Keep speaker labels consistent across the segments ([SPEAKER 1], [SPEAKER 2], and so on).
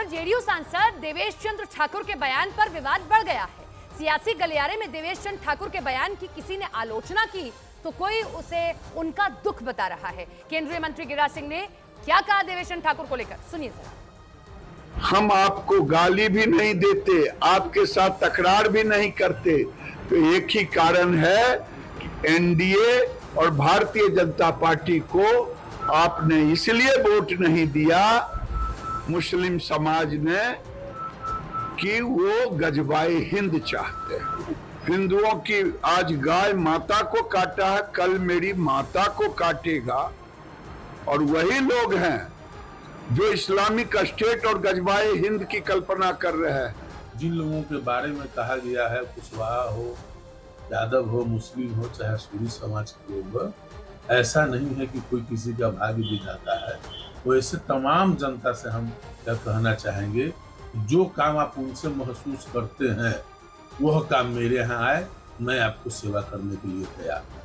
[SPEAKER 1] JDU सांसद देवेश चंद्र ठाकुर के बयान पर विवाद बढ़ गया है। सियासी गलियारे में देवेश चंद्र ठाकुर के बयान की किसी ने आलोचना की तो कोई उसे उनका दुख बता रहा है। केंद्रीय मंत्री गिरिराज सिंह ने क्या कहा देवेश चंद्र ठाकुर को लेकर, सुनिए जरा।
[SPEAKER 2] हम आपको गाली भी नहीं देते, आपके साथ तकरार भी नहीं करते, तो एक ही कारण है कि एनडीए और भारतीय जनता पार्टी को आपने इसलिए वोट नहीं दिया, मुस्लिम समाज ने, कि वो गजबाए हिंद चाहते हैं। हिंदुओं की आज गाय माता को काटा है, कल मेरी माता को काटेगा। और वही लोग हैं जो इस्लामिक स्टेट और गजबाए हिंद की कल्पना कर रहे हैं।
[SPEAKER 3] जिन लोगों के बारे में कहा गया है, कुशवाहा हो, यादव हो, मुस्लिम हो, चाहे सूरी समाज के लोग हो, ऐसा नहीं है कि कोई किसी का भाग्य दिखाता है। वैसे तमाम जनता से हम क्या कहना चाहेंगे, जो काम आप उनसे महसूस करते हैं वह काम मेरे यहाँ आए, मैं आपको सेवा करने के लिए तैयार हूँ।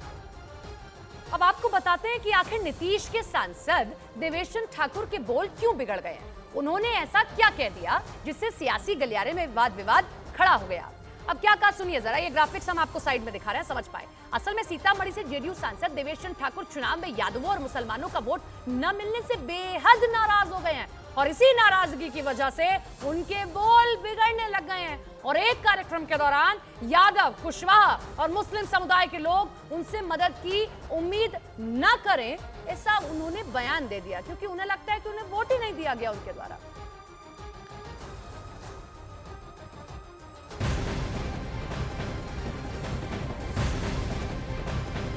[SPEAKER 1] अब आपको बताते हैं कि आखिर नीतीश के सांसद देवेश चंद्र ठाकुर के बोल क्यों बिगड़ गए हैं। उन्होंने ऐसा क्या कह दिया जिससे सियासी गलियारे में विवाद खड़ा हो गया। अब क्या कहा सुनिए जरा, ये ग्राफिक्स हम आपको साइड में दिखा रहे हैं, समझ पाए। असल में सीतामढ़ी से जेडीयू सांसद देवेश चंद्र ठाकुर चुनाव में यादवों और मुसलमानों का वोट न मिलने से बेहद नाराज हो गए हैं और इसी नाराजगी की वजह से उनके बोल बिगड़ने लग गए हैं। और एक कार्यक्रम के दौरान यादव, कुशवाहा और मुस्लिम समुदाय के लोग उनसे मदद की उम्मीद न करें, ऐसा उन्होंने बयान दे दिया, क्योंकि उन्हें लगता है कि उन्हें वोट ही नहीं दिया गया उनके द्वारा।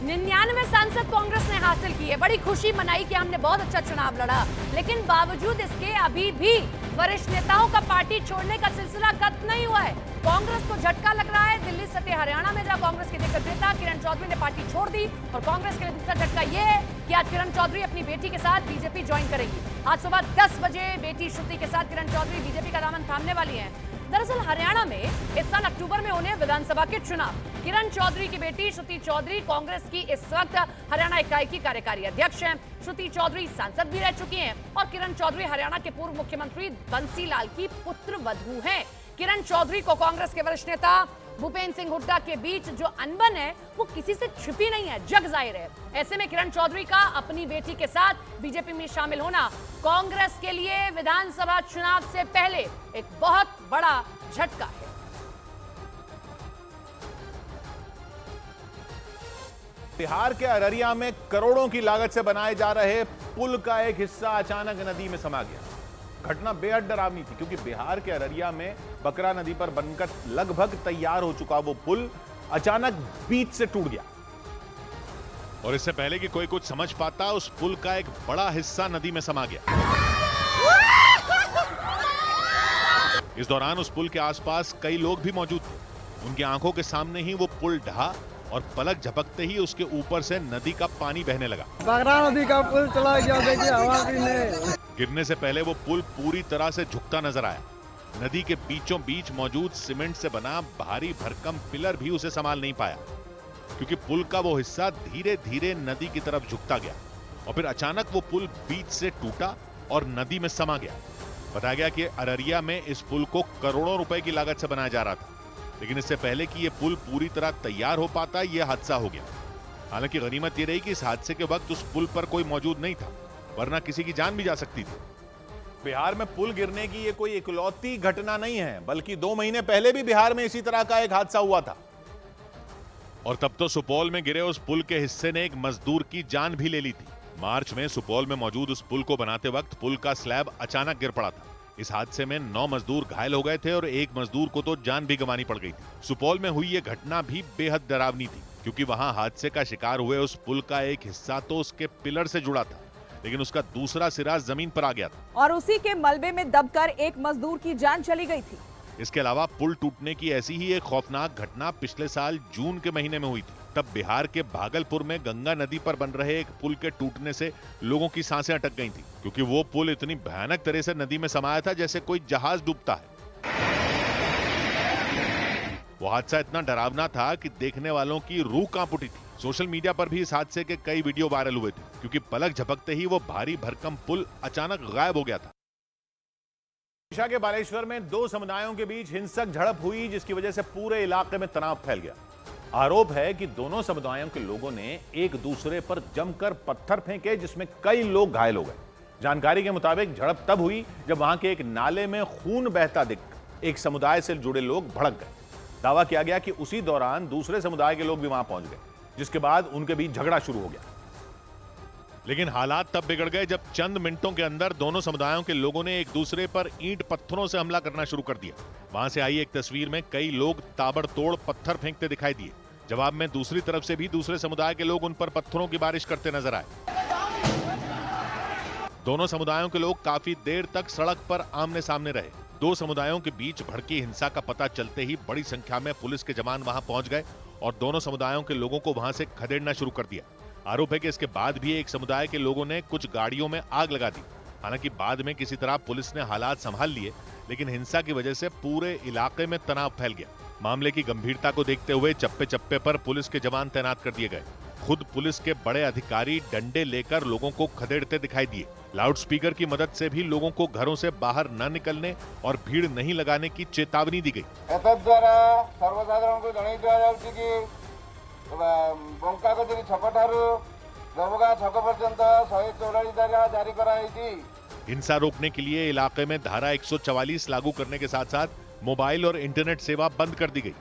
[SPEAKER 1] 99 सांसद कांग्रेस ने हासिल किए। बड़ी खुशी मनाई कि हमने बहुत अच्छा चुनाव लड़ा, लेकिन बावजूद इसके अभी भी वरिष्ठ नेताओं का पार्टी छोड़ने का सिलसिला खत्म नहीं हुआ है। कांग्रेस को झटका लग रहा है। दिल्ली सटे हरियाणा में जहां कांग्रेस के दिग्गज नेता किरण चौधरी ने पार्टी छोड़ दी, और कांग्रेस के लिए दूसरा झटका यह है कि आज किरण चौधरी अपनी बेटी के साथ बीजेपी ज्वाइन करेगी। आज सुबह 10 बजे बेटी श्रुति के साथ किरण चौधरी बीजेपी का दामन थामने वाली है। दरअसल हरियाणा में इस साल अक्टूबर में होने विधानसभा के चुनाव। किरण चौधरी की बेटी श्रुति चौधरी कांग्रेस की इस वक्त हरियाणा इकाई की कार्यकारी अध्यक्ष हैं। श्रुति चौधरी सांसद भी रह चुकी हैं और किरण चौधरी हरियाणा के पूर्व मुख्यमंत्री बंसी लाल की पुत्र वधू हैं। किरण चौधरी को कांग्रेस के वरिष्ठ नेता भूपेंद्र सिंह हुड्डा के बीच जो अनबन है वो किसी से छिपी नहीं है, जग जाहिर है। ऐसे में किरण चौधरी का अपनी बेटी के साथ बीजेपी में शामिल होना कांग्रेस के लिए विधानसभा चुनाव से पहले एक बहुत बड़ा झटका है।
[SPEAKER 4] बिहार के अररिया में करोड़ों की लागत से बनाए जा रहे पुल का एक हिस्सा अचानक नदी में समा गया। घटना बेहद डरावनी थी, क्योंकि बिहार के अररिया में बकरा नदी पर बनकर लगभग तैयार हो चुका वो पुल अचानक बीच से टूट गया।
[SPEAKER 5] और इससे पहले कि कोई कुछ समझ पाता, उस पुल का एक बड़ा हिस्सा नदी में समा गया। इस दौरान उस पुल के आसपास कई लोग भी मौजूद थे। उनकी आंखों के सामने ही वो पुल ढहा और पलक झपकते ही उसके ऊपर से नदी का पानी बहने लगा।
[SPEAKER 6] बकरा नदी का पुल चला गया, देखिए हवा भी नहीं।
[SPEAKER 5] गिरने से पहले वो पुल पूरी तरह से झुकता नजर आया। नदी के बीचों बीच मौजूद सीमेंट से बना भारी भरकम पिलर भी उसे संभाल नहीं पाया, क्योंकि पुल का वो हिस्सा धीरे धीरे नदी की तरफ झुकता गया और फिर अचानक वो पुल बीच से टूटा और नदी में समा गया। बताया गया कि अररिया में इस पुल को करोड़ों रुपए की लागत से बनाया जा रहा था, लेकिन इससे पहले कि ये पुल पूरी तरह तैयार हो पाता, यह हादसा हो गया। हालांकि गनीमत ये रही कि इस हादसे के वक्त उस पुल पर कोई मौजूद नहीं था, वरना किसी की जान भी जा सकती थी।
[SPEAKER 4] बिहार में पुल गिरने की ये कोई इकलौती घटना नहीं है, बल्कि 2 महीने पहले भी बिहार में इसी तरह का एक हादसा हुआ था।
[SPEAKER 5] और तब तो सुपौल में गिरे उस पुल के हिस्से ने एक मजदूर की जान भी ले ली थी। मार्च में सुपौल में मौजूद उस पुल को बनाते वक्त पुल का स्लैब अचानक गिर पड़ा था। इस हादसे में 9 मजदूर घायल हो गए थे और एक मजदूर को तो जान भी गंवानी पड़ गई थी। सुपौल में हुई ये घटना भी बेहद डरावनी थी, क्योंकि वहां हादसे का शिकार हुए उस पुल का एक हिस्सा तो उसके पिलर से जुड़ा था, लेकिन उसका दूसरा सिरा जमीन पर आ गया था
[SPEAKER 7] और उसी के मलबे में दबकर एक मजदूर की जान चली गई थी।
[SPEAKER 5] इसके अलावा पुल टूटने की ऐसी ही एक खौफनाक घटना पिछले साल जून के महीने में हुई थी। तब बिहार के भागलपुर में गंगा नदी पर बन रहे एक पुल के टूटने से लोगों की सांसें अटक गई थी, क्योंकि वो पुल इतनी भयानक तरह से नदी में समाया था जैसे कोई जहाज डूबता है। वो हादसा इतना डरावना था कि देखने वालों की रूह कांप उठी थी। सोशल मीडिया पर भी इस हादसे के कई वीडियो वायरल हुए थे, क्योंकि पलक झपकते ही वो भारी भरकम पुल अचानक गायब हो गया था।
[SPEAKER 4] ओडिशा के बालेश्वर में दो समुदायों के बीच हिंसक झड़प हुई, जिसकी वजह से पूरे इलाके में तनाव फैल गया। आरोप है कि दोनों समुदायों के लोगों ने एक दूसरे पर जमकर पत्थर फेंके, जिसमें कई लोग घायल हो गए। जानकारी के मुताबिक झड़प तब हुई जब वहां के एक नाले में खून बहता दिख एक समुदाय से जुड़े लोग भड़क गए। दावा किया गया कि उसी दौरान दूसरे समुदाय के लोग भी वहां पहुंच गए, जिसके बाद उनके बीच झगड़ा शुरू हो गया।
[SPEAKER 5] लेकिन हालात तब बिगड़ गए जब चंद मिनटों के अंदर दोनों समुदायों के लोगों ने एक दूसरे पर ईंट पत्थरों से हमला करना शुरू कर दिया। वहां से आई एक तस्वीर में कई लोग ताबड़तोड़ पत्थर फेंकते दिखाई दिए। जवाब में दूसरी तरफ से भी दूसरे समुदाय के लोग उन पर पत्थरों की बारिश करते नजर आए। दोनों समुदायों के लोग काफी देर तक सड़क पर आमने सामने रहे। दो समुदायों के बीच भड़की हिंसा का पता चलते ही बड़ी संख्या में पुलिस के जवान वहां पहुंच गए और दोनों समुदायों के लोगों को वहां से खदेड़ना शुरू कर दिया। आरोप है कि इसके बाद भी एक समुदाय के लोगों ने कुछ गाड़ियों में आग लगा दी। हालांकि बाद में किसी तरह पुलिस ने हालात संभाल लिए, लेकिन हिंसा की वजह से पूरे इलाके में तनाव फैल गया। मामले की गंभीरता को देखते हुए चप्पे चप्पे पर पुलिस के जवान तैनात कर दिए गए। खुद पुलिस के बड़े अधिकारी डंडे लेकर लोगों को खदेड़ते दिखाई दिए। लाउडस्पीकर की मदद से भी लोगों को घरों से बाहर न निकलने और भीड़ नहीं लगाने की चेतावनी दी गई।
[SPEAKER 6] एतद्वारा सर्वसाधारण को जणाई दिया जाउछि कि बंकागजरी छक ठारू गबगा छक पर्यंत 144 धारा जारी कराई।
[SPEAKER 5] हिंसा रोकने के लिए इलाके में धारा 144 लागू करने के साथ साथ मोबाइल और इंटरनेट सेवा बंद कर दी गई।